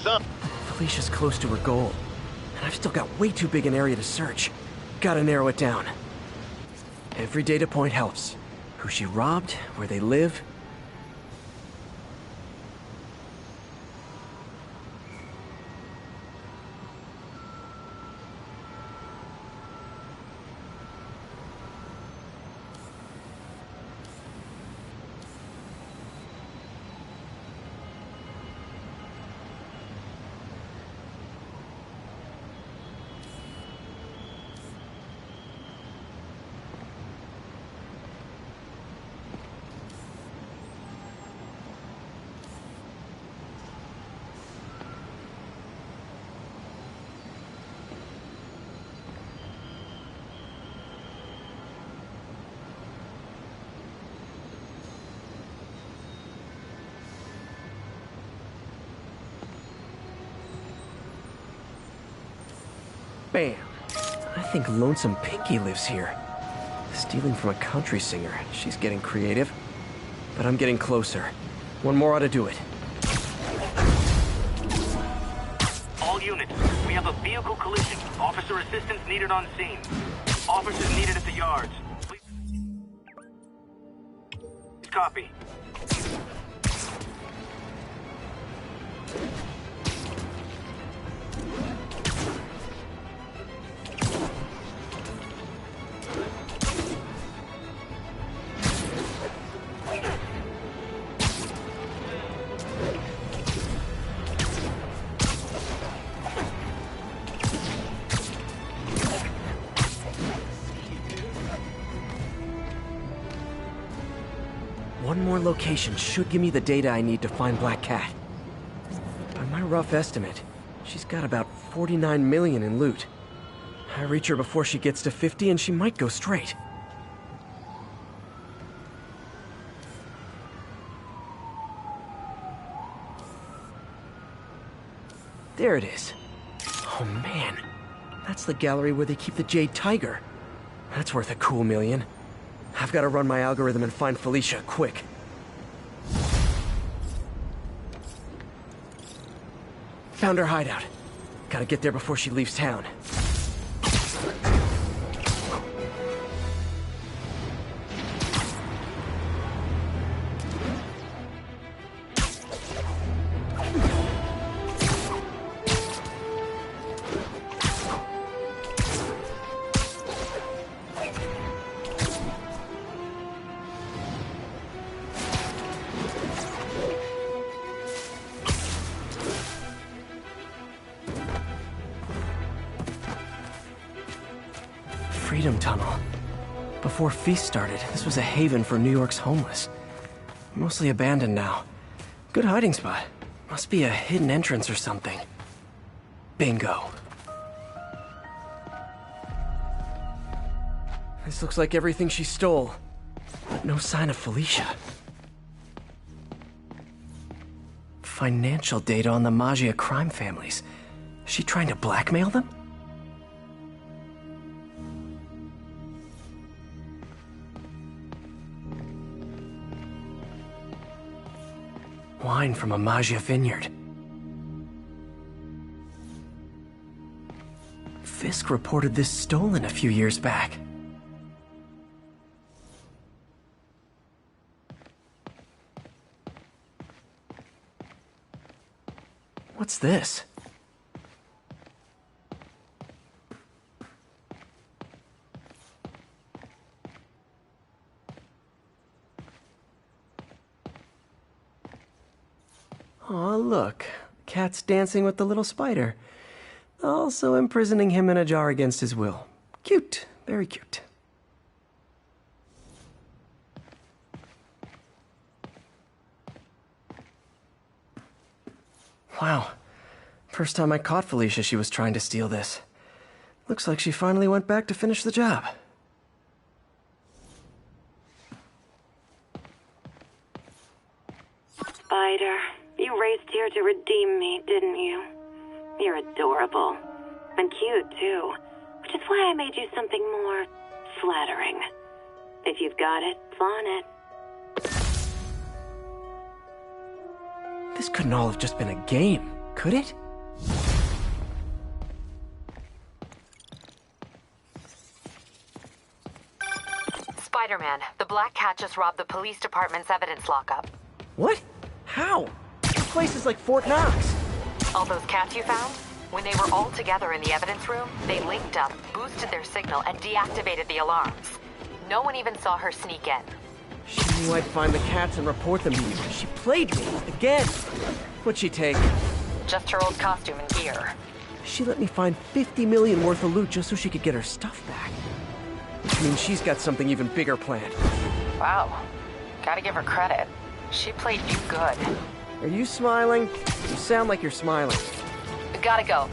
was up. Felicia's close to her goal, and I've still got way too big an area to search. Gotta narrow it down. Every data point helps. Who she robbed, where they live. Bam! I think Lonesome Pinky lives here. Stealing from a country singer. She's getting creative. But I'm getting closer. One more ought to do it. All units, we have a vehicle collision. Officer assistance needed on scene. Officers needed at the yards. Please copy. One more location should give me the data I need to find Black Cat. By my rough estimate, she's got about 49 million in loot. I reach her before she gets to 50 and she might go straight. There it is. Oh man, that's the gallery where they keep the Jade Tiger. That's worth a cool million. I've got to run my algorithm and find Felicia, quick. Found her hideout. Gotta get there before she leaves town. Freedom Tunnel. Before Feast started, this was a haven for New York's homeless. Mostly abandoned now. Good hiding spot. Must be a hidden entrance or something. Bingo. This looks like everything she stole. But no sign of Felicia. Financial data on the Maggia crime families. Is she trying to blackmail them? Wine from a Maggia vineyard. Fisk reported this stolen a few years back. What's this? Aw, look. Cat's dancing with the little spider. Also imprisoning him in a jar against his will. Cute. Very cute. Wow. First time I caught Felicia, she was trying to steal this. Looks like she finally went back to finish the job. Spider, you raced here to redeem me, didn't you? You're adorable. And cute, too. Which is why I made you something more flattering. If you've got it, flaunt it. This couldn't all have just been a game. Could it? Spider-Man, the Black Cat just robbed the police department's evidence lockup. What? How? This place is like Fort Knox. All those cats you found? When they were all together in the evidence room, they linked up, boosted their signal, and deactivated the alarms. No one even saw her sneak in. She knew I'd find the cats and report them to you. She played me, again. What'd she take? Just her old costume and gear. She let me find 50 million worth of loot just so she could get her stuff back. Which means she's got something even bigger planned. Wow. Gotta give her credit. She played you good. Are you smiling? You sound like you're smiling. Gotta go.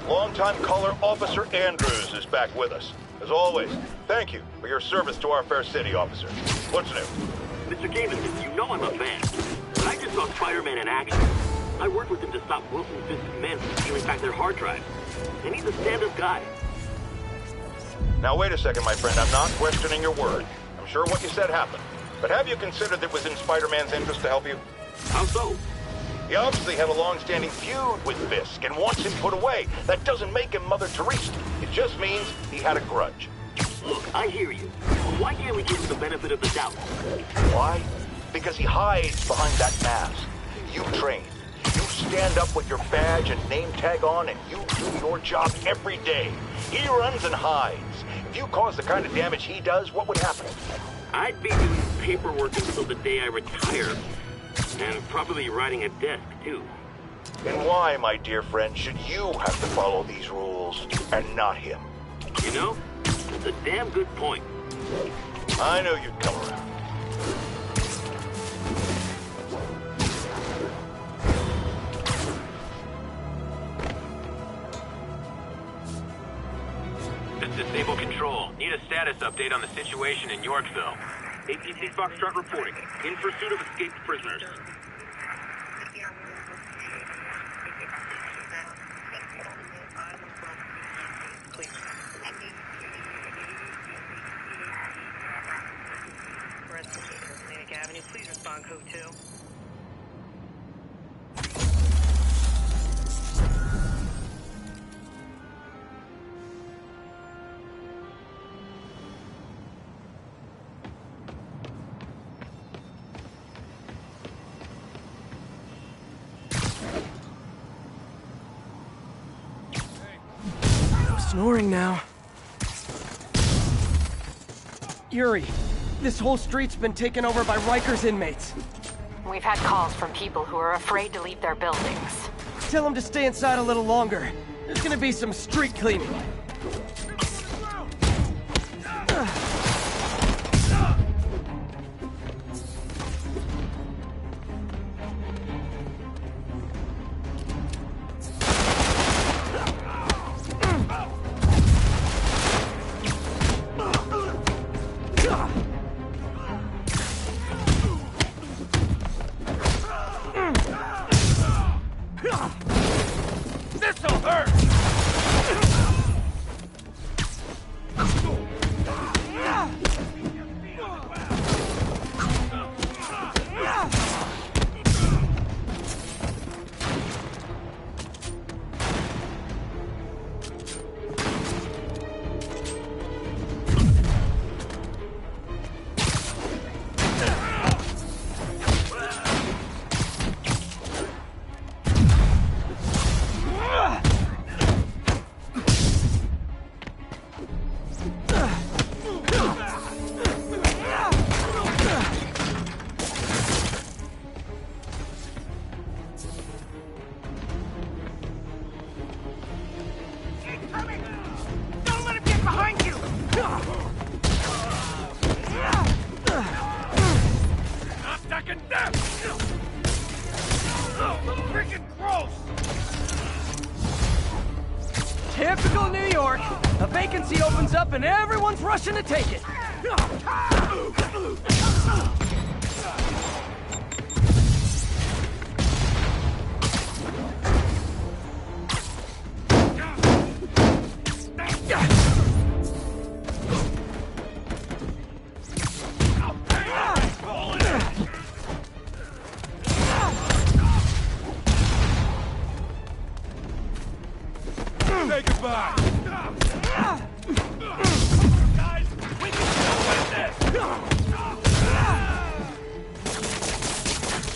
Longtime caller Officer Andrews is back with us. As always, thank you for your service to our fair city, officer. What's new? Mr. Jameson, you know I'm a fan. But I just saw Spider-Man in action. I worked with him to stop Wilson Fisk's men from stealing back their hard drive. And he's a stand-up guy. Now wait a second, my friend. I'm not questioning your word. I'm sure what you said happened. But have you considered that it was in Spider-Man's interest to help you? How so? He obviously had a long-standing feud with Fisk and wants him put away. That doesn't make him Mother Teresa. It just means he had a grudge. Look, I hear you. But why can't we give him the benefit of the doubt? Why? Because he hides behind that mask. You train. You stand up with your badge and name tag on, and you do your job every day. He runs and hides. If you cause the kind of damage he does, what would happen? I'd be doing paperwork until the day I retire. And probably riding a desk, too. And why, my dear friend, should you have to follow these rules and not him? You know, that's a damn good point. I knew you'd come around. Disable control. Need a status update on the situation in Yorkville. APC Foxtrot reporting. In pursuit of escaped prisoners. Avenue, please respond code 2. No snoring now. Yuri, this whole street's been taken over by Riker's inmates. We've had calls from people who are afraid to leave their buildings. Tell them to stay inside a little longer. There's gonna be some street cleaning. This'll hurt! Typical New York. A vacancy opens up and everyone's rushing to take it.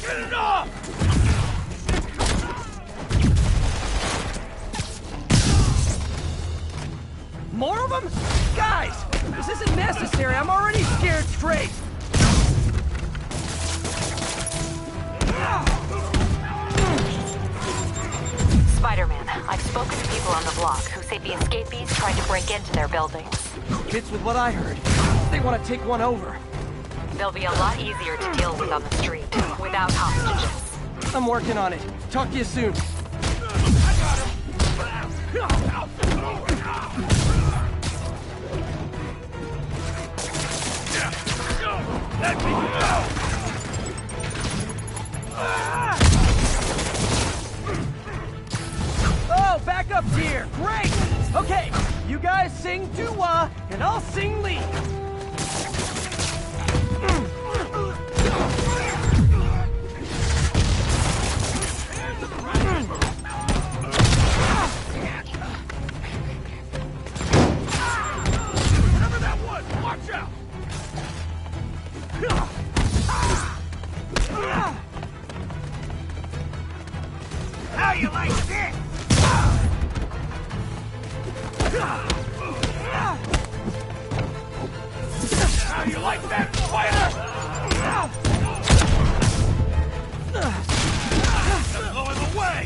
Get it off! More of them? Guys, this isn't necessary. I'm already scared straight. Spider-Man, I've spoken to people on the block who say the escapees tried to break into their buildings. Fits with what I heard. They want to take one over. They'll be a lot easier to deal with on the street, without hostages. I'm working on it. Talk to you soon. Let me go! Oh, backup's here. Great. Okay, you guys sing doo-wah, and I'll sing lead. Whatever that was, watch out! How you like this? How you like that, spider? Go in the way!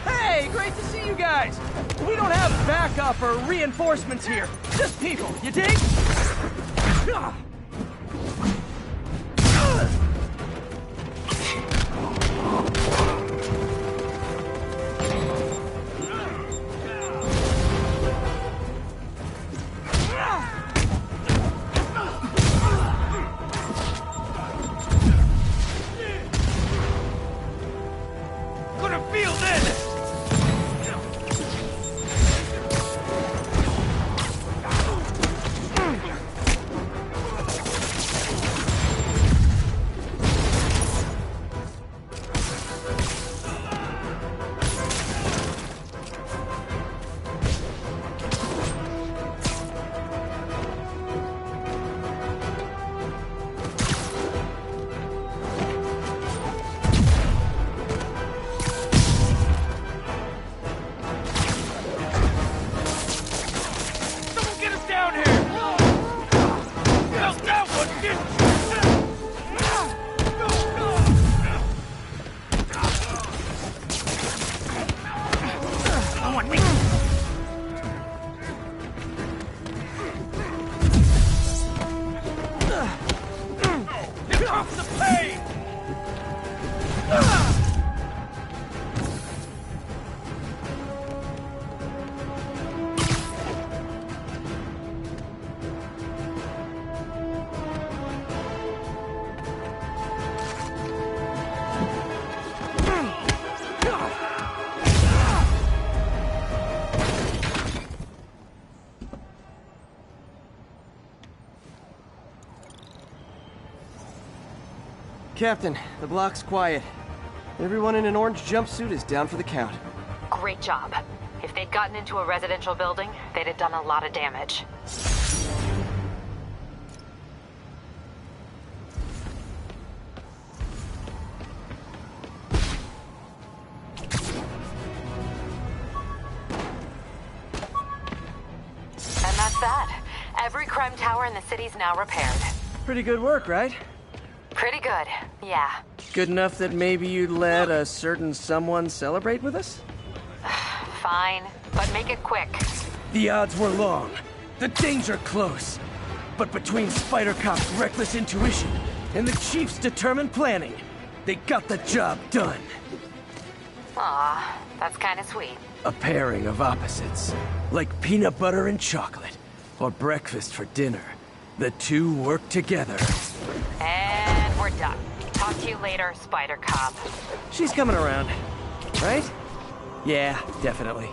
Hey, great to see you guys. We don't have backup or reinforcements here. Just people, you dig? Gonna feel this! Someone get us down here! How's that one, didn't I want me. Here comes the pain! Captain, the block's quiet. Everyone in an orange jumpsuit is down for the count. Great job. If they'd gotten into a residential building, they'd have done a lot of damage. And that's that. Every crime tower in the city's now repaired. Pretty good work, right? Pretty good, yeah. Good enough that maybe you'd let a certain someone celebrate with us? Fine, but make it quick. The odds were long, the danger close. But between Spider Cop's reckless intuition and the Chief's determined planning, they got the job done. Aw, that's kinda sweet. A pairing of opposites, like peanut butter and chocolate, or breakfast for dinner. The two work together. And we're done. Talk to you later, Spider Cop. She's coming around, right? Yeah, definitely.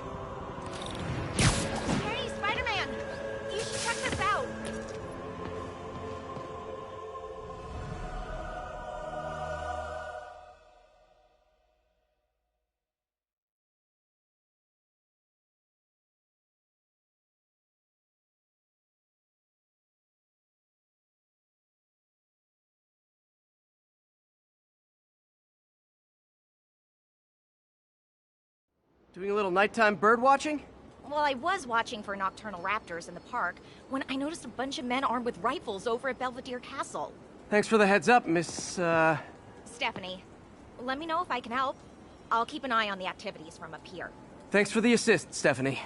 Doing a little nighttime bird watching? Well, I was watching for nocturnal raptors in the park when I noticed a bunch of men armed with rifles over at Belvedere Castle. Thanks for the heads up, Miss, Stephanie, let me know if I can help. I'll keep an eye on the activities from up here. Thanks for the assist, Stephanie.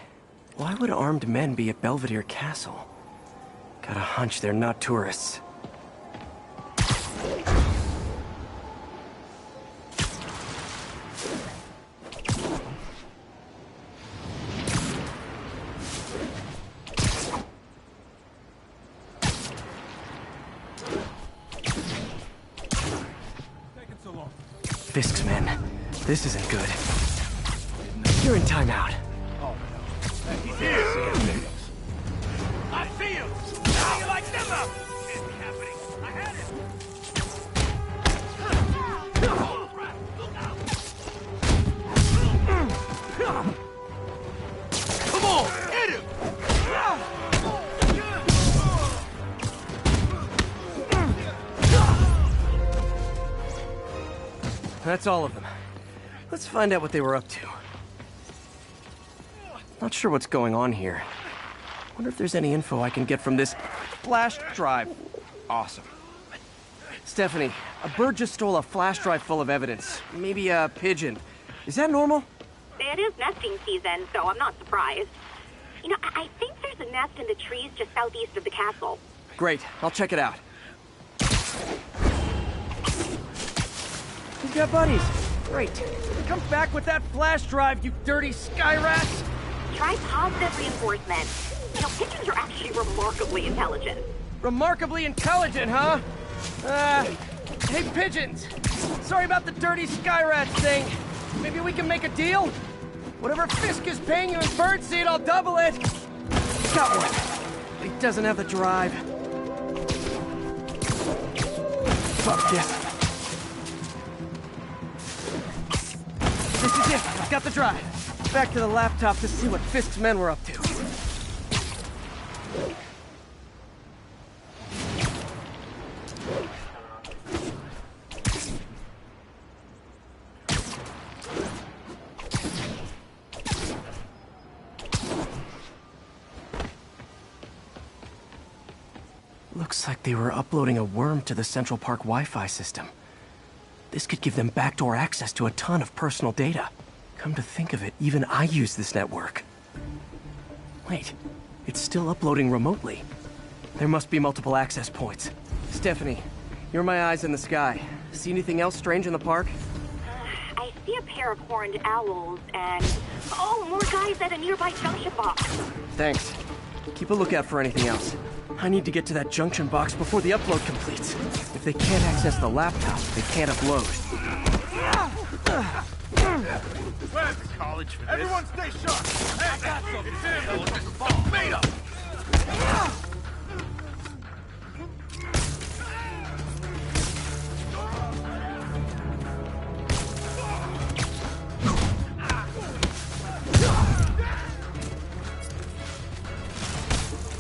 Why would armed men be at Belvedere Castle? Got a hunch they're not tourists. Fisk's men. This isn't good. You're in timeout. Oh, no. He's here. I see him! How do you like them up? Can't be happening. I had it! Oh, crap. Look out! Come on! Hit him! That's all of them. Let's find out what they were up to. Not sure what's going on here. Wonder if there's any info I can get from this flash drive. Awesome. Stephanie, a bird just stole a flash drive full of evidence. Maybe a pigeon. Is that normal? It is nesting season, so I'm not surprised. You know, I think there's a nest in the trees just southeast of the castle. Great, I'll check it out. He's got buddies. Great. Come back with that flash drive, you dirty sky rats! Try positive reinforcement. You know, pigeons are actually remarkably intelligent. Remarkably intelligent, huh? Hey pigeons! Sorry about the dirty sky rats thing. Maybe we can make a deal? Whatever Fisk is paying you in birdseed, I'll double it! Got one. He doesn't have the drive. Fuck this. This is it. I've got the drive. Back to the laptop to see what Fisk's men were up to. Looks like they were uploading a worm to the Central Park Wi-Fi system. This could give them backdoor access to a ton of personal data. Come to think of it, even I use this network. Wait, it's still uploading remotely. There must be multiple access points. Stephanie, you're my eyes in the sky. See anything else strange in the park? I see a pair of horned owls and... oh, more guys at a nearby junction box. Thanks. Keep a lookout for anything else. I need to get to that junction box before the upload completes. If they can't access the laptop, they can't upload. Where's the college for this? Everyone stay sharp! Hey, I got something! It's him! Ball made up!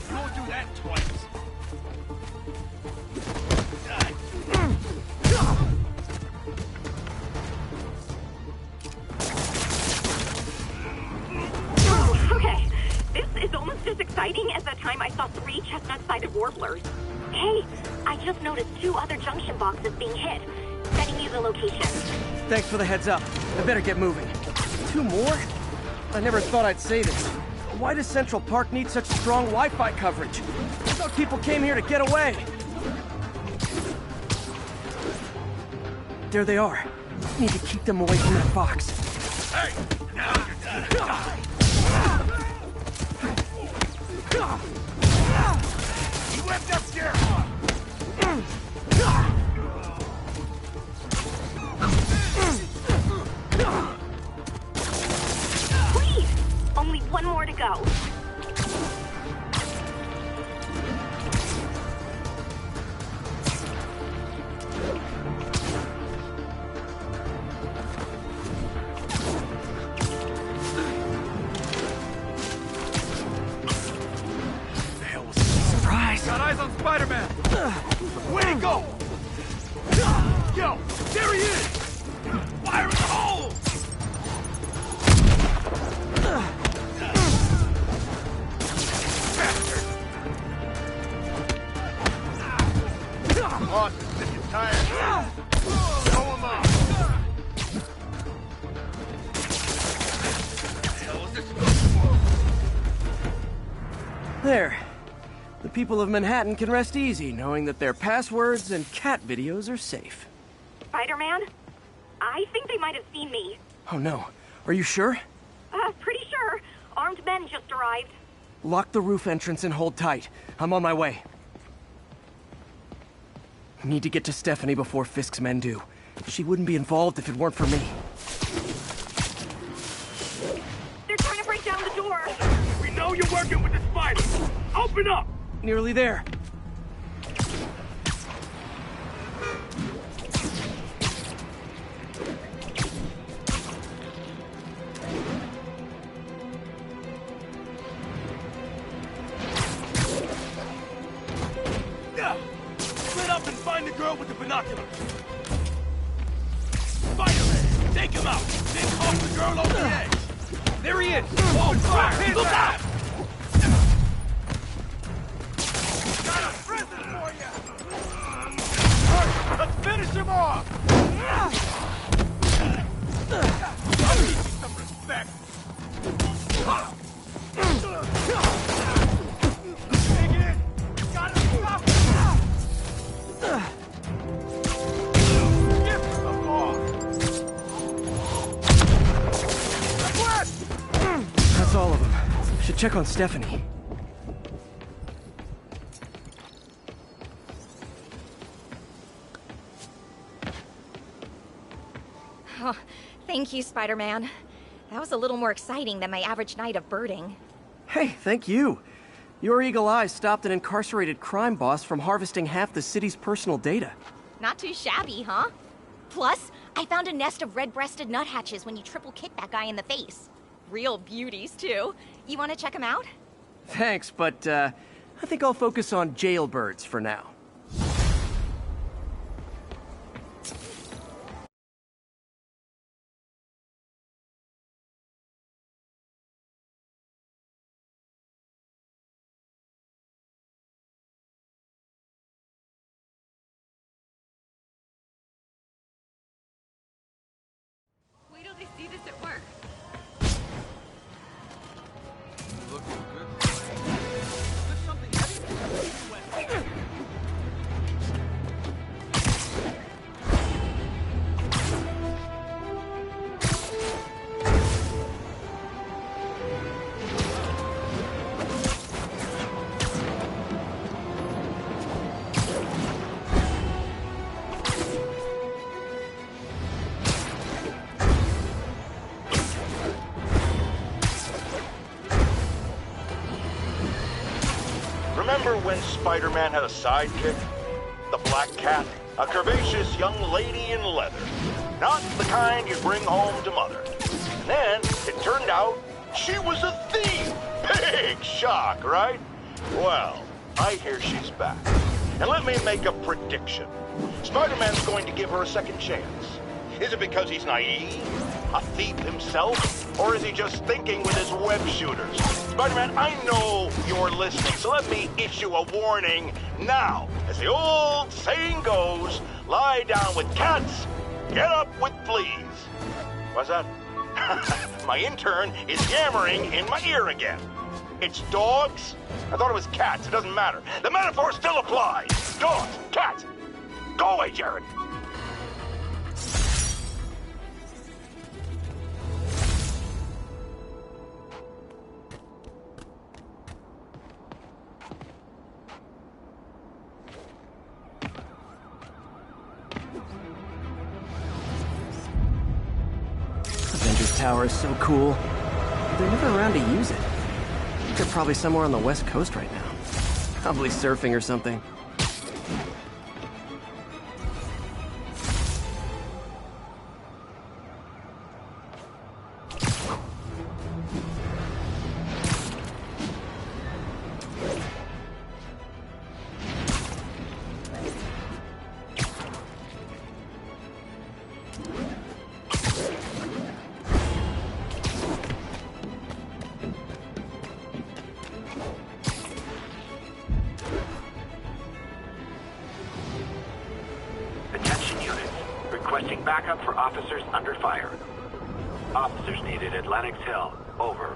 Don't do that twice! Okay, this is almost as exciting as the time I saw 3 chestnut-sided warblers. Hey, I just noticed 2 other junction boxes being hit. Sending you the location. Thanks for the heads up. I better get moving. 2 more? I never thought I'd say this. Why does Central Park need such strong Wi-Fi coverage? I thought people came here to get away. There they are. Need to keep them away from that box. Hey! Now you're done! You left up there! Please! Only 1 more to go. Surprise! Got eyes on Spider-Man! Way to go! Yo, there he is! Fire in the hole! There. The people of Manhattan can rest easy knowing that their passwords and cat videos are safe. Spider-Man? I think they might have seen me. Oh no. Are you sure? Pretty sure. Armed men just arrived. Lock the roof entrance and hold tight. I'm on my way. Need to get to Stephanie before Fisk's men do. She wouldn't be involved if it weren't for me. They're trying to break down the door. We know you're working with the spiders. Open up! Nearly there. Split up and find the girl with the binoculars. Spider-Man, take him out. Then toss the girl over the edge. There he is. Oh, fire! Look out! Got a present for you. Hurry, let's finish him off. I'll teach you some respect. Dig in. Got him. Stop. Give him the ball. That's all of them. Should check on Stephanie. Oh, thank you, Spider-Man. That was a little more exciting than my average night of birding. Hey, thank you. Your eagle eyes stopped an incarcerated crime boss from harvesting half the city's personal data. Not too shabby, huh? Plus, I found a nest of red-breasted nuthatches when you triple kicked that guy in the face. Real beauties, too. You want to check them out? Thanks, but I think I'll focus on jailbirds for now. Wait till they see this at work. Looking good. Is this something heavy? Remember when Spider-Man had a sidekick? The Black Cat? A curvaceous young lady in leather. Not the kind you bring home to mother. And then, it turned out, she was a thief! Big shock, right? Well, I hear she's back. And let me make a prediction. Spider-Man's going to give her a second chance. Is it because he's naive? A thief himself? Or is he just thinking with his web shooters? Spider-Man, I know you're listening, so let me issue a warning now. As the old saying goes, lie down with cats, get up with fleas. What's that? My intern is yammering in my ear again. It's dogs? I thought it was cats. It doesn't matter. The metaphor still applies. Dogs, cats. Go away, Jared. Avengers Tower is so cool. They're never around to use it. They're probably somewhere on the West Coast right now. Probably surfing or something. Attention units. Requesting backup for officers under fire. Officers needed at Lenox Hill. Over.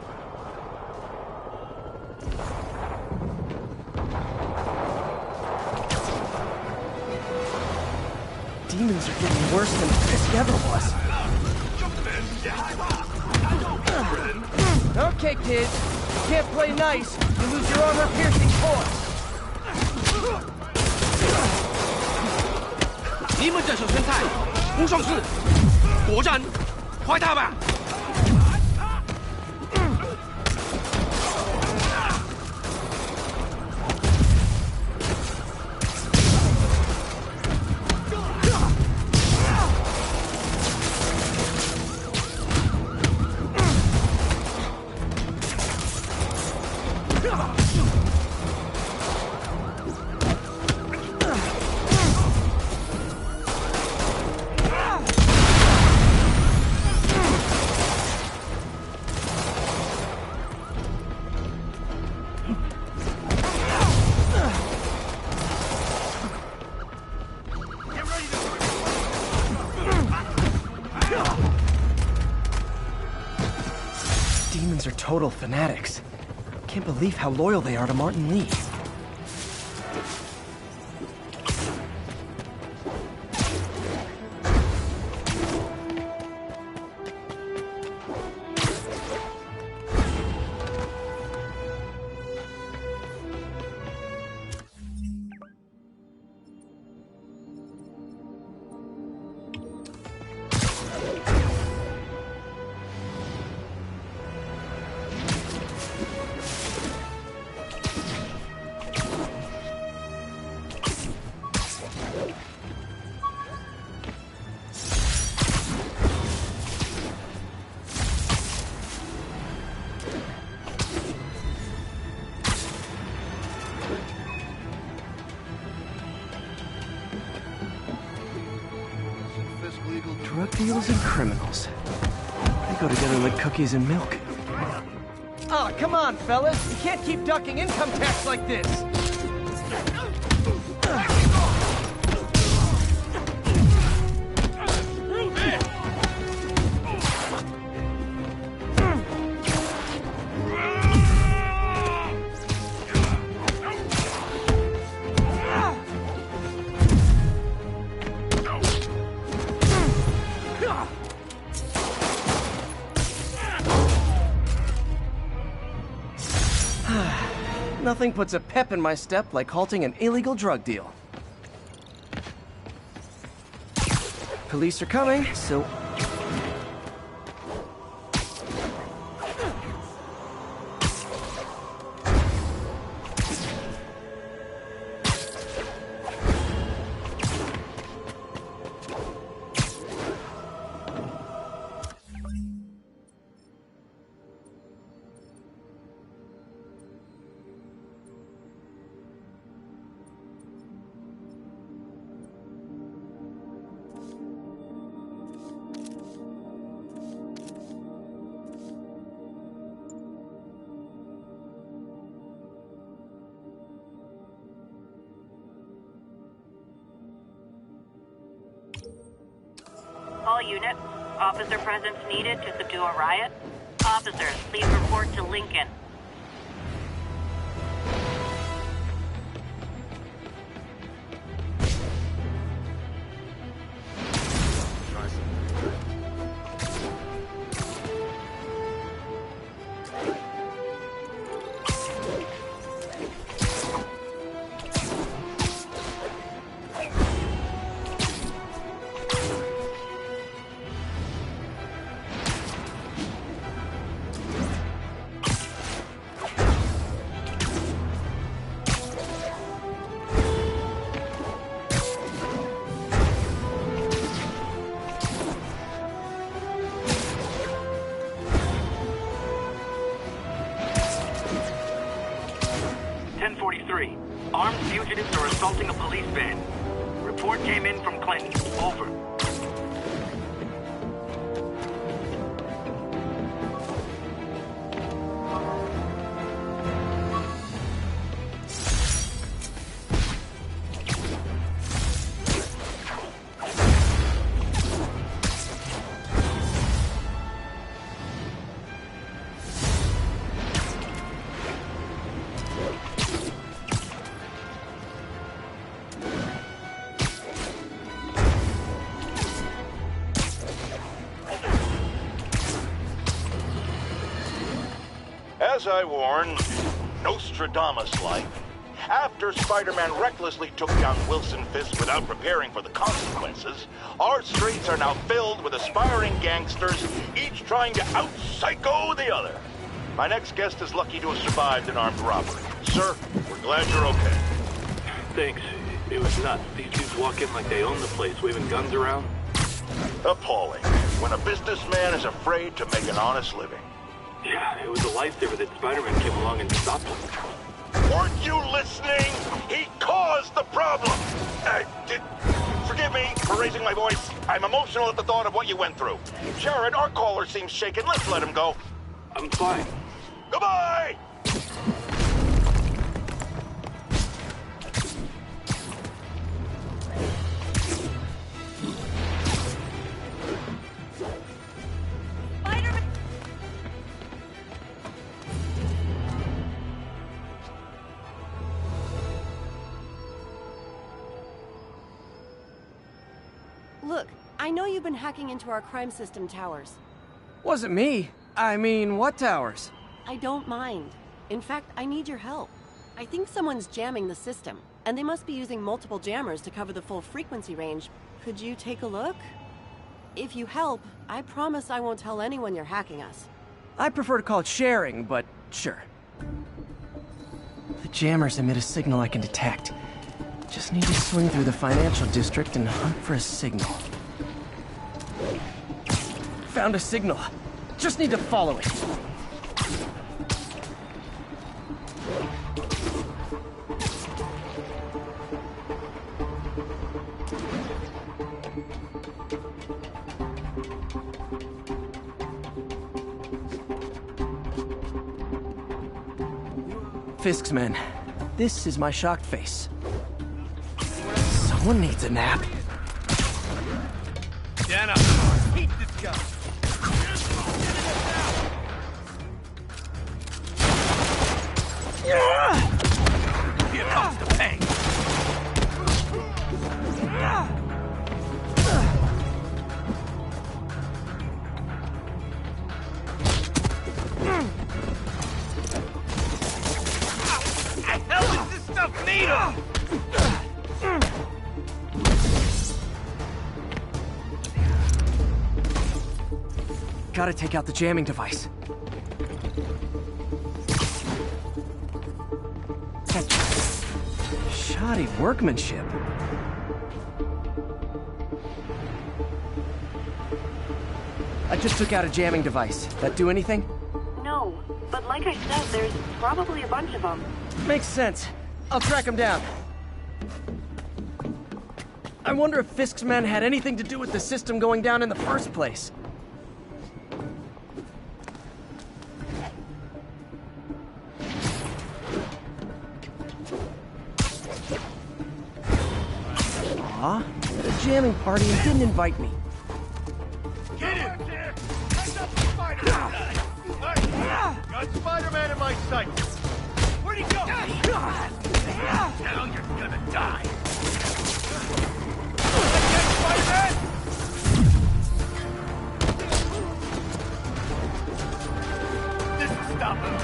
Demons are getting worse than Fisk ever was. Okay, kids. You can't play nice. You lose your armor-piercing force. 你们这手生态，无双式，果然，快打吧！ Demons are total fanatics. Can't believe how loyal they are to Martin Lee. Drug dealers and criminals. They go together like cookies and milk. Oh, come on, fellas. You can't keep ducking income tax like this. Nothing puts a pep in my step like halting an illegal drug deal. Police are coming, so... All units, officer presence needed to subdue a riot. Officers, please report to Lincoln. Armed fugitives are assaulting a police van. Report came in from Clinton. Over. As I warned, Nostradamus-like, after Spider-Man recklessly took down Wilson Fisk without preparing for the consequences, our streets are now filled with aspiring gangsters, each trying to out-psycho the other. My next guest is lucky to have survived an armed robbery. Sir, we're glad you're okay. Thanks. It was nuts. These dudes walk in like they own the place, waving guns around. Appalling. When a businessman is afraid to make an honest living. Yeah, it was a lifesaver that Spider-Man came along and stopped him. Weren't you listening? He caused the problem! Forgive me for raising my voice. I'm emotional at the thought of what you went through. Sharon, our caller seems shaken. Let's let him go. I'm fine. Goodbye! Look, I know you've been hacking into our crime system towers. Wasn't me. I mean, what towers? I don't mind. In fact, I need your help. I think someone's jamming the system, and they must be using multiple jammers to cover the full frequency range. Could you take a look? If you help, I promise I won't tell anyone you're hacking us. I prefer to call it sharing, but sure. The jammers emit a signal I can detect. Just need to swing through the financial district and hunt for a signal. Found a signal. Just need to follow it. Fisk's men. This is my shocked face. Someone needs a nap. Dana, keep this guy. Here comes the pain. The hell does this stuff need him? Gotta take out the jamming device. Shoddy workmanship. I just took out a jamming device. That do anything? No, but like I said, there's probably a bunch of them. Makes sense. I'll track him down. I wonder if Fisk's men had anything to do with the system going down in the first place. Aw, the jamming party and didn't invite me. Get him! Hands up, Spider-Man! Got Spider-Man in my sights! Where'd he go? Now you're gonna die! Spider-Man! This will stop him!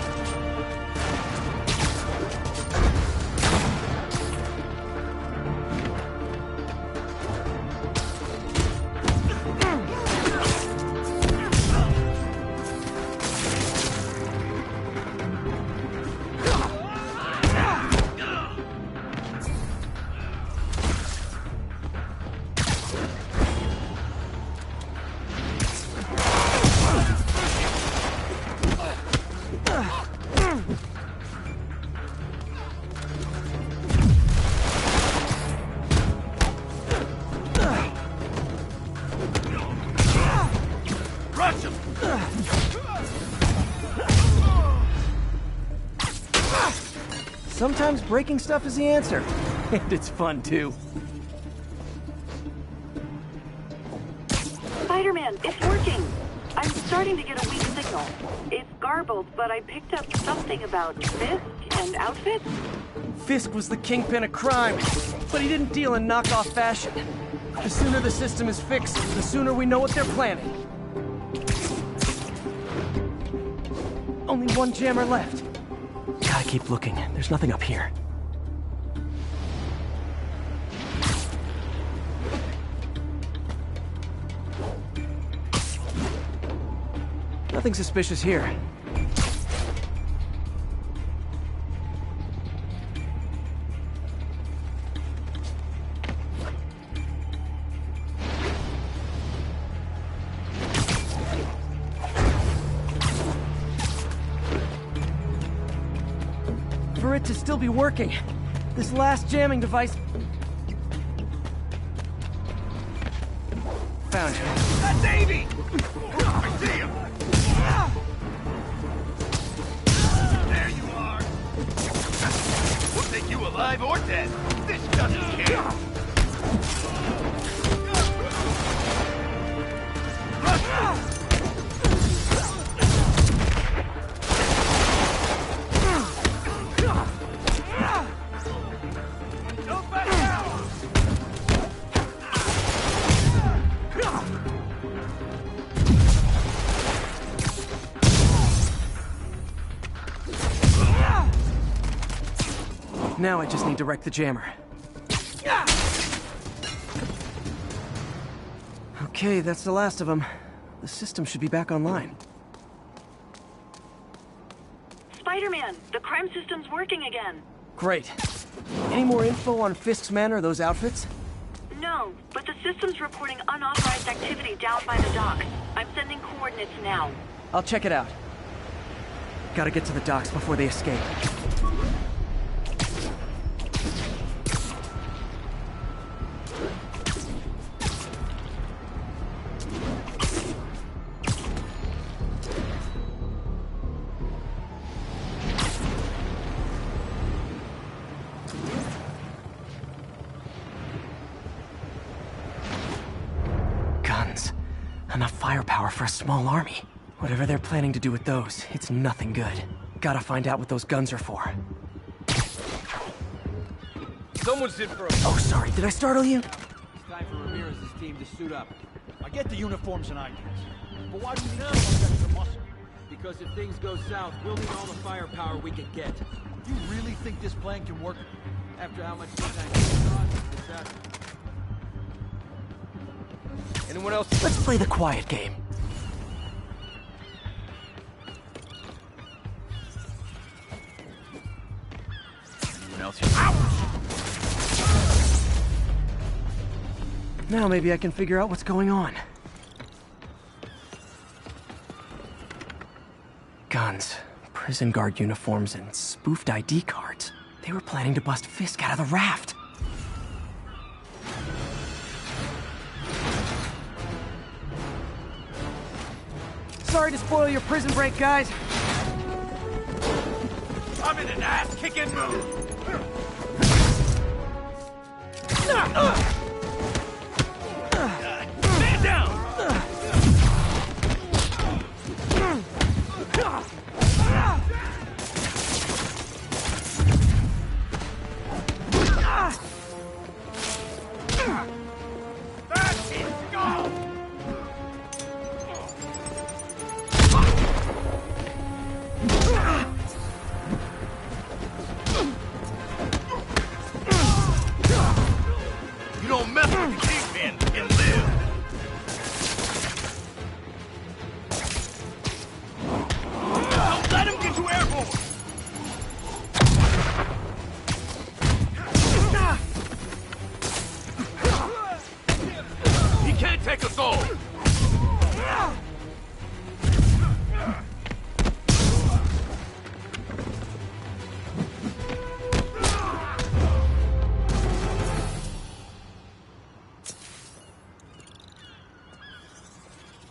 Sometimes breaking stuff is the answer. And it's fun, too. Spider-Man, it's working! I'm starting to get a weak signal. It's garbled, but I picked up something about Fisk and outfits. Fisk was the kingpin of crime, but he didn't deal in knockoff fashion. The sooner the system is fixed, the sooner we know what they're planning. Only one jammer left. Gotta keep looking. There's nothing up here. Nothing suspicious here. For it to still be working, this last jamming device... Found him. That's Davey! I see him! There you are! We'll take you alive or dead. This doesn't care. Don't back down! Now I just need to wreck the jammer. Okay, that's the last of them. The system should be back online. Spider-Man, the crime system's working again. Great. Any more info on Fisk's men or those outfits? No, but the system's reporting unauthorized activity down by the docks. I'm sending coordinates now. I'll check it out. Gotta get to the docks before they escape. Enough firepower for a small army. Whatever they're planning to do with those, it's nothing good. Gotta find out what those guns are for. Someone's in for a... Oh, sorry, did I startle you? It's time for Ramirez's team to suit up. I get the uniforms and ideas. But why do we need someone extra muscle? Because if things go south, we'll need all the firepower we can get. You really think this plan can work? After how much disaster? Anyone else? Let's play the quiet game. Anyone else here? Ouch! Now maybe I can figure out what's going on. Guns, prison guard uniforms, and spoofed ID cards. They were planning to bust Fisk out of the raft. Sorry to spoil your prison break, guys. I'm in an ass-kicking mood! Stand down! That's it! Go! You don't mess with the kingpin and live. Don't let him get you airborne. He can't take us all.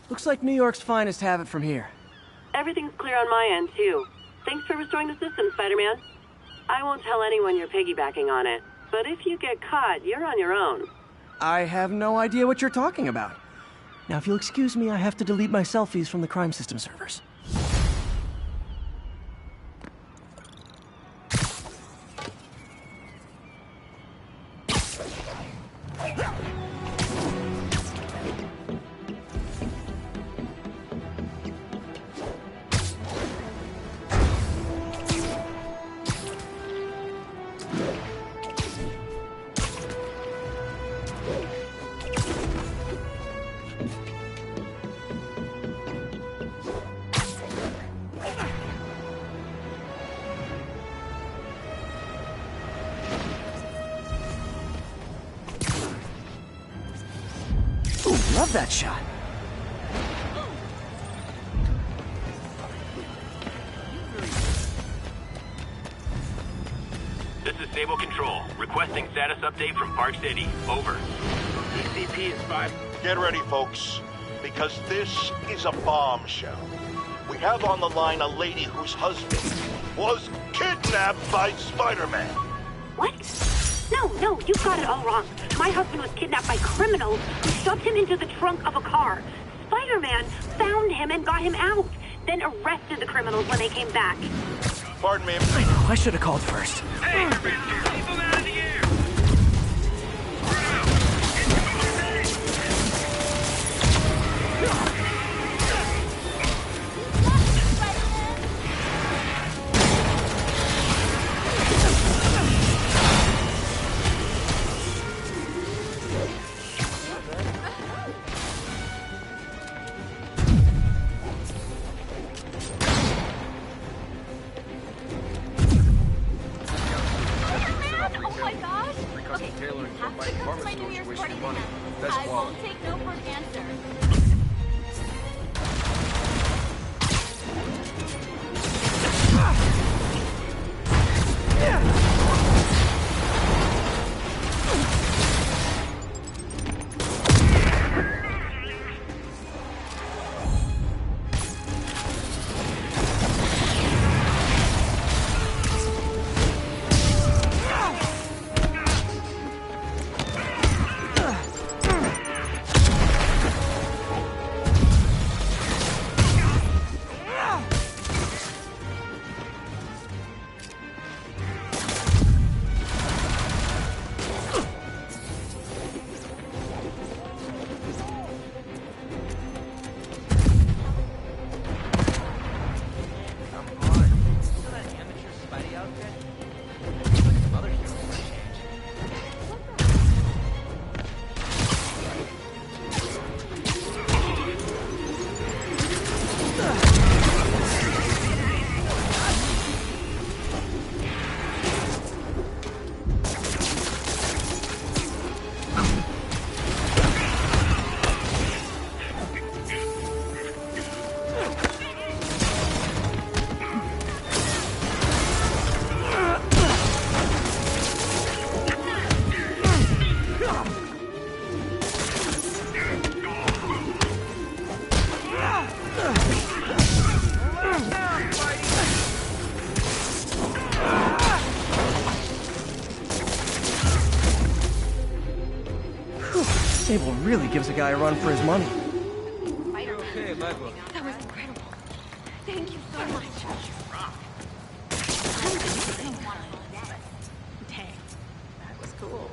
Looks like New York's finest have it from here. Everything's clear on my end, too. Thanks for restoring the system, Spider-Man. I won't tell anyone you're piggybacking on it, but if you get caught, you're on your own. I have no idea what you're talking about. Now, if you'll excuse me, I have to delete my selfies from the crime system servers. love that shot. This is Sable Control, requesting status update from Park City. Over. ECP is 5. Get ready, folks, because this is a bombshell. We have on the line a lady whose husband was kidnapped by Spider-Man. What? No, you got it all wrong. My husband was kidnapped by criminals who shoved him into the trunk of a car. Spider-Man found him and got him out, then arrested the criminals when they came back. Pardon me. I know, I should have called first. Hey, keep them out of the air! Sable really gives a guy a run for his money. Okay, Michael. That was incredible. Thank you so much. Dang, that was cool.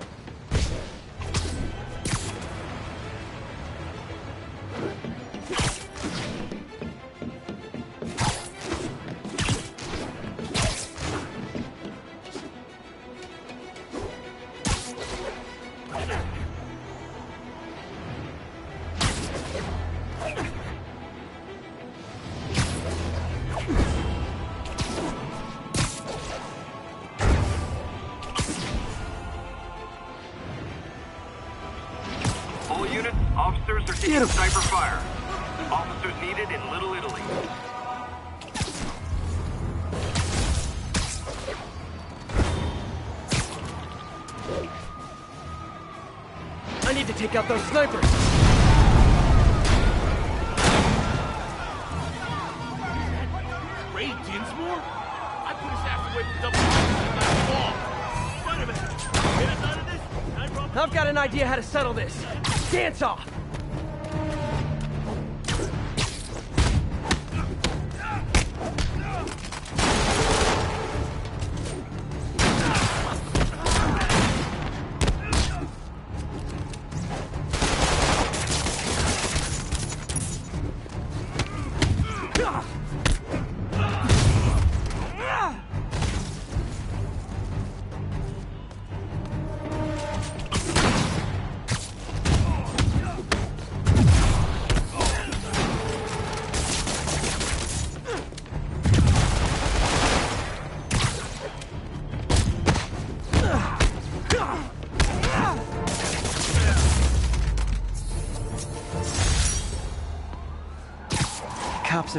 All units, officers are taking sniper fire. Officers needed in Little Italy. I need to take out those snipers. Ray Dinsmore? I put his ass away for double last fall. Spider-Man, get us out of this. I've got an idea how to settle this. Dance off!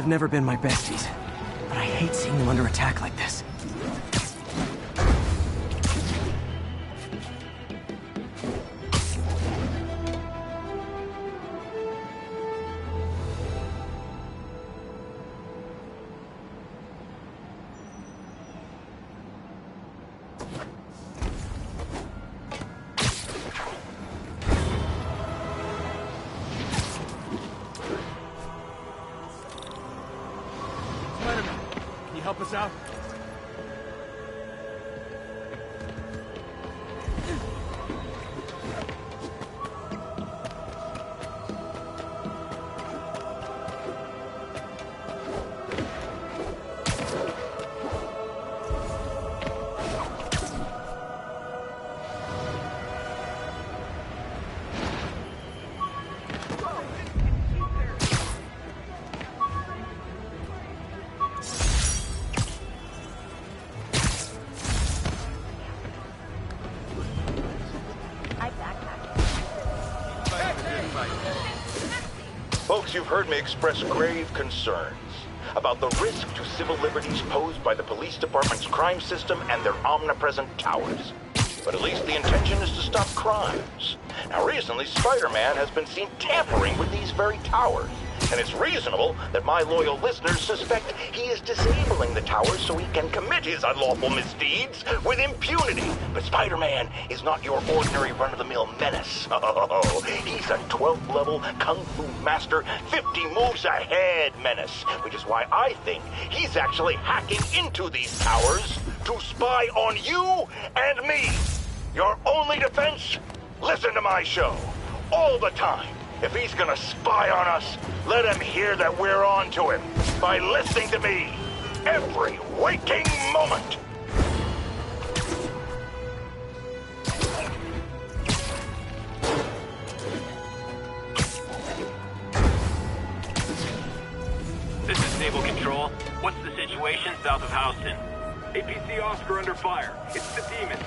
have never been my besties, but I hate seeing them under attack like this. Spider-Man, can you help us out? Folks, you've heard me express grave concerns about the risk to civil liberties posed by the police department's crime system and their omnipresent towers. But at least the intention is to stop crimes. Now, recently, Spider-Man has been seen tampering with these very towers. And it's reasonable that my loyal listeners suspect he is disabling the towers so he can commit his unlawful misdeeds with impunity. But Spider-Man is not your ordinary run-of-the-mill menace. Oh, he's a 12th level Kung Fu Master, 50 moves ahead menace. Which is why I think he's actually hacking into these towers to spy on you and me. Your only defense? Listen to my show. All the time. If he's gonna spy on us, let him hear that we're on to him by listening to me every waking moment. This is Naval Control. What's the situation south of Houston? APC Oscar under fire. It's the Demon.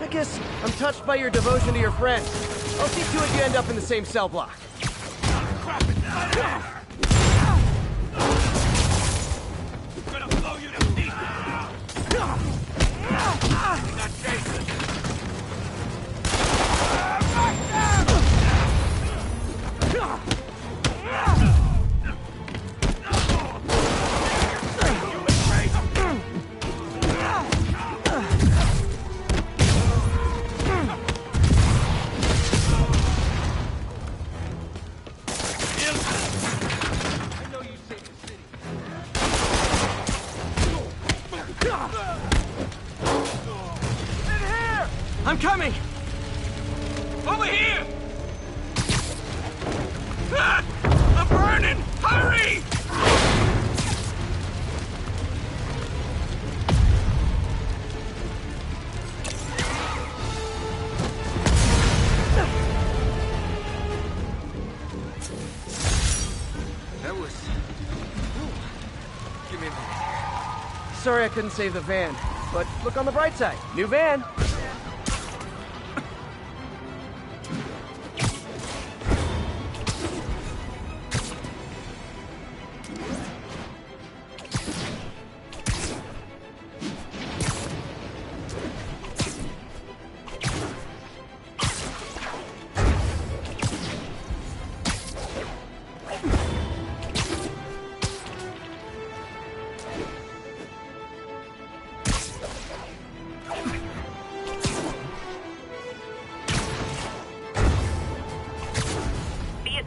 I guess I'm touched by your devotion to your friends. I'll see to it you end up in the same cell block. Gonna blow you to pieces! Not Jason! I'm coming! Over here! Ah! I'm burning! Hurry! That was... Give me a minute. Sorry I couldn't save the van, but look on the bright side. New van!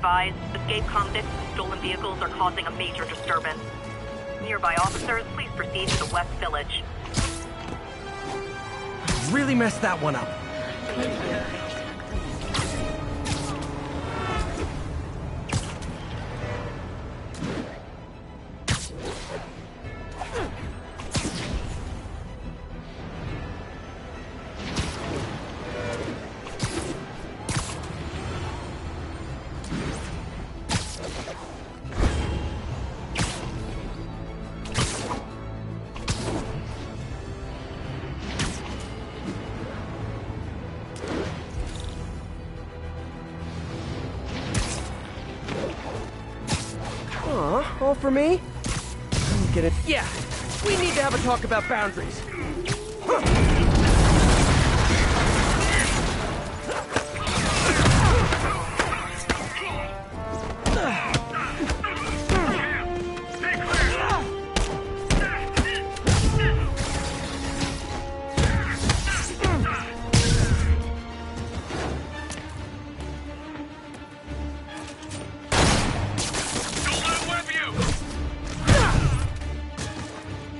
advised, escaped convicts and stolen vehicles are causing a major disturbance. Nearby officers, please proceed to the West Village. Really messed that one up. All for me? Get it? Yeah, we need to have a talk about boundaries.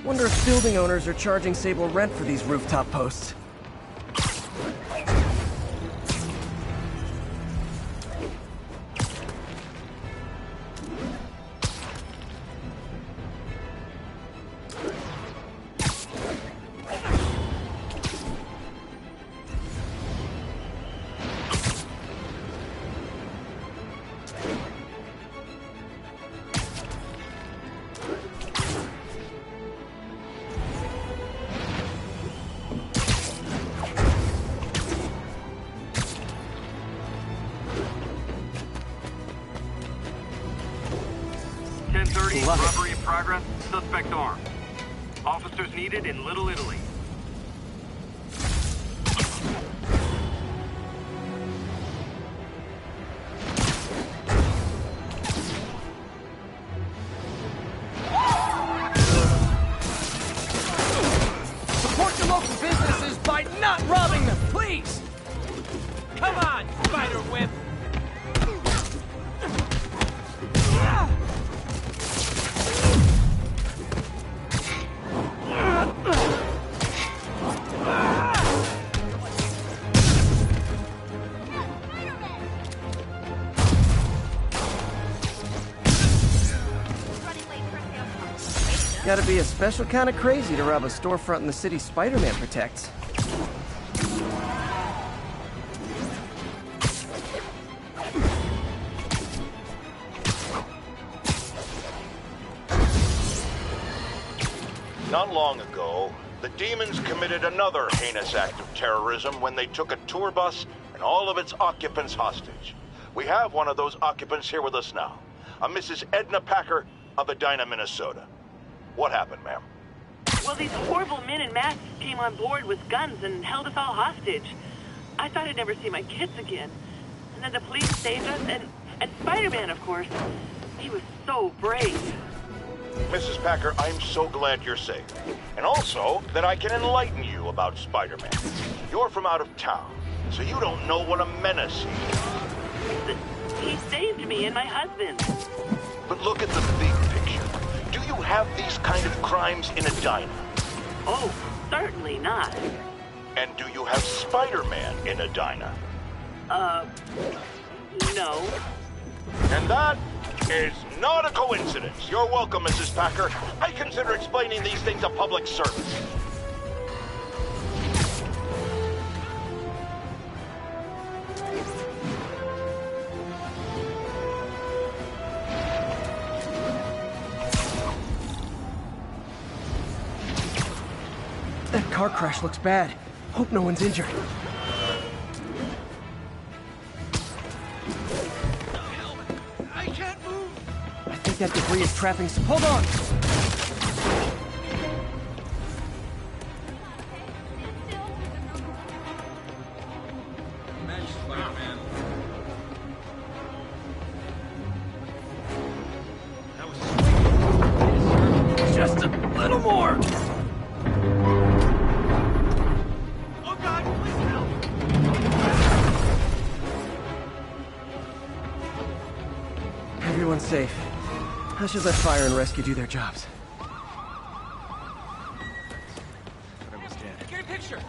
Wonder if building owners are charging Sable rent for these rooftop posts. Robbery in progress. Suspect armed. Officers needed in Little Italy. Support your local businesses by not robbing them, please! Come on, spider whip! Gotta be a special kind of crazy to rob a storefront in the city Spider-Man protects. Not long ago, the demons committed another heinous act of terrorism when they took a tour bus and all of its occupants hostage. We have one of those occupants here with us now, a Mrs. Edna Packer of Edina, Minnesota. What happened, ma'am? Well, these horrible men in masks came on board with guns and held us all hostage. I thought I'd never see my kids again. And then the police saved us, and Spider-Man, of course. He was so brave. Mrs. Packer, I'm so glad you're safe. And also that I can enlighten you about Spider-Man. You're from out of town, so you don't know what a menace he is. He saved me and my husband. But look at the big picture. Do you have these kind of crimes in Edina? Oh, certainly not. And do you have Spider-Man in Edina? No. And that is not a coincidence. You're welcome, Mrs. Packer. I consider explaining these things a public service. That car crash looks bad. Hope no one's injured. I can't move! I think that debris is trapping some... Hold on! Imagine Spider-Man. That was Just a little more! Oh God, please help! everyone's safe. I should let fire and rescue do their jobs. Get a picture!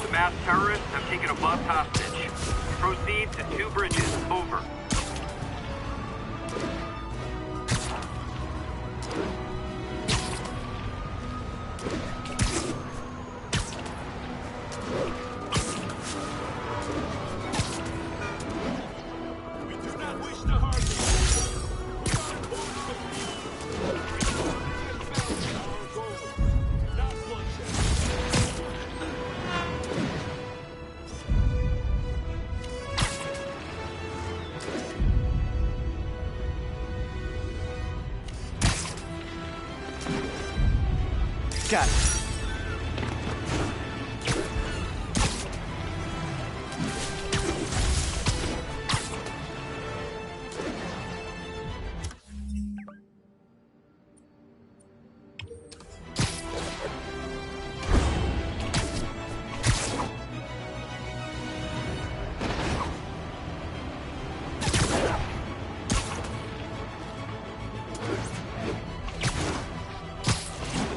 The masked terrorists have taken a bus hostage. Proceed to 2 bridges. Over. We do not wish to harm you. Our goal, not bloodshed. Got it.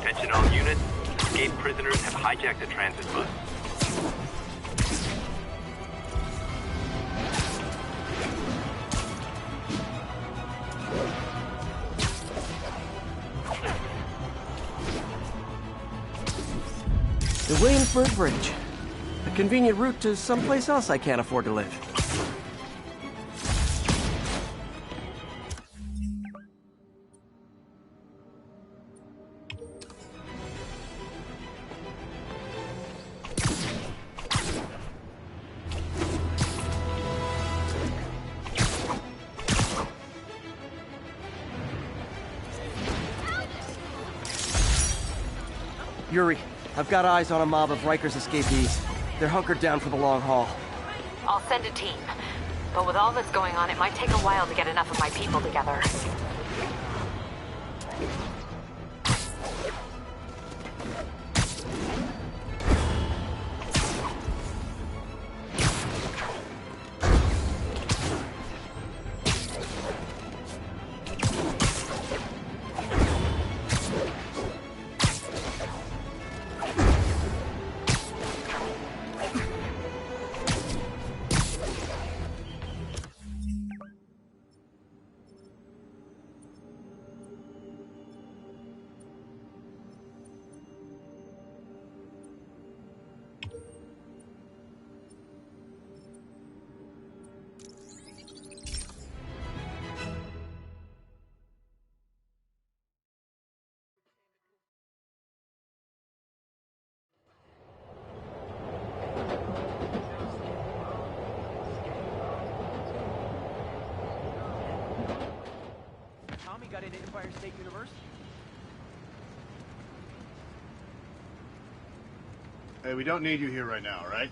Attention all units. Escaped prisoners have hijacked a transit bus. The Williamsburg Bridge. A convenient route to someplace else I can't afford to live. Yuri, I've got eyes on a mob of Riker's escapees. They're hunkered down for the long haul. I'll send a team. But with all that's going on, it might take a while to get enough of my people together. Tommy got into Empire State University. Hey, we don't need you here right now, all right?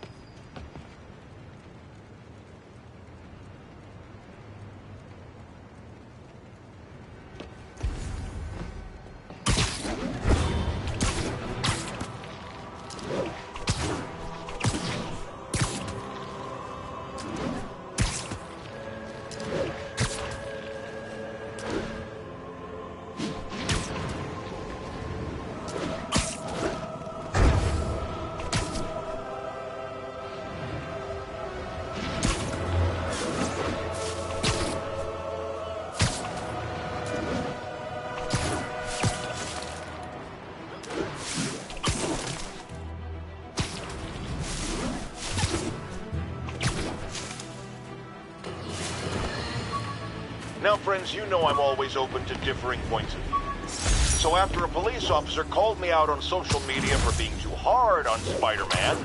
Now, friends, you know I'm always open to differing points of view. So after a police officer called me out on social media for being too hard on Spider-Man,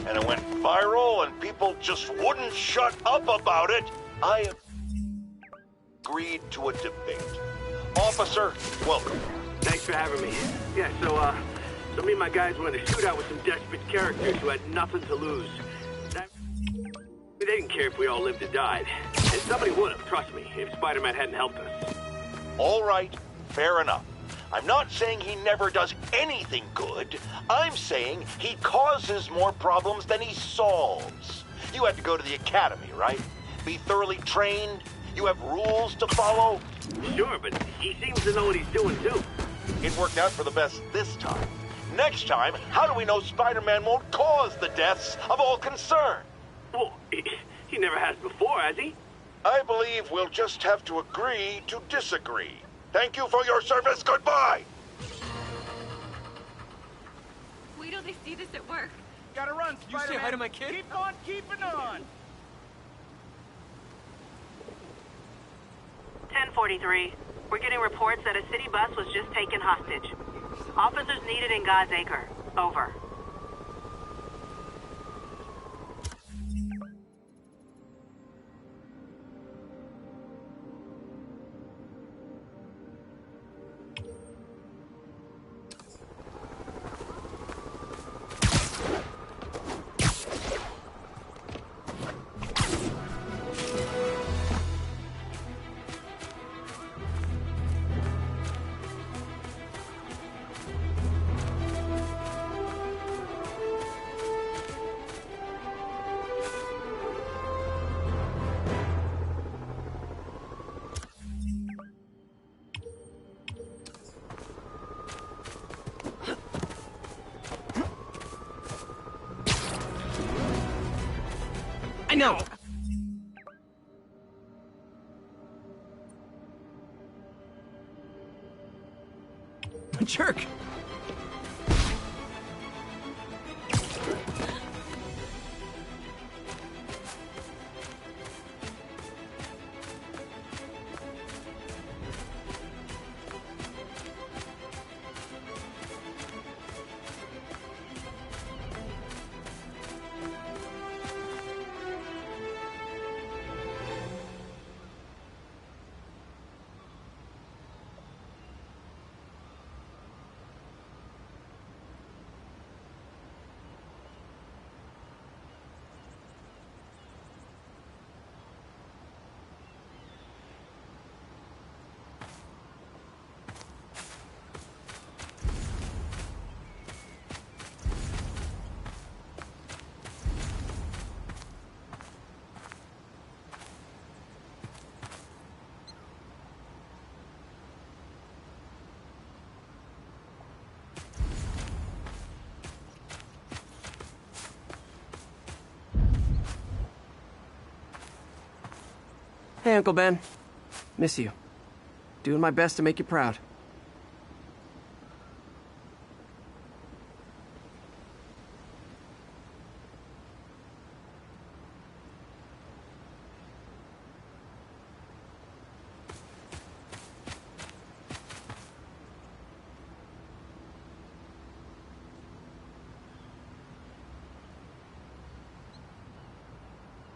and it went viral and people just wouldn't shut up about it, I agreed to a debate. Officer, welcome. Thanks for having me. Yeah, so me and my guys were in a shootout with some desperate characters who had nothing to lose. They didn't care if we all lived or died. And somebody would have, trust me, if Spider-Man hadn't helped us. All right, fair enough. I'm not saying he never does anything good. I'm saying he causes more problems than he solves. You had to go to the academy, right? Be thoroughly trained? You have rules to follow? Sure, but he seems to know what he's doing, too. It worked out for the best this time. Next time, how do we know Spider-Man won't cause the deaths of all concerned? Well, he never has before, has he? I believe we'll just have to agree to disagree. Thank you for your service. Goodbye. Wait till they see this at work. Gotta run, You Spider-Man. say hi to my kid? Keep on keeping on. 1043. We're getting reports that a city bus was just taken hostage. Officers needed in God's Acre. Over. I know! Jerk! Hey, Uncle Ben. Miss you. Doing my best to make you proud.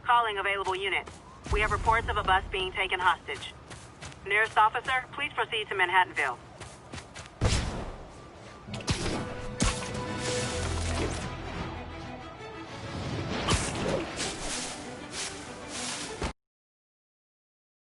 Calling available unit. We have reports of a bus being taken hostage. Nearest officer, please proceed to Manhattanville.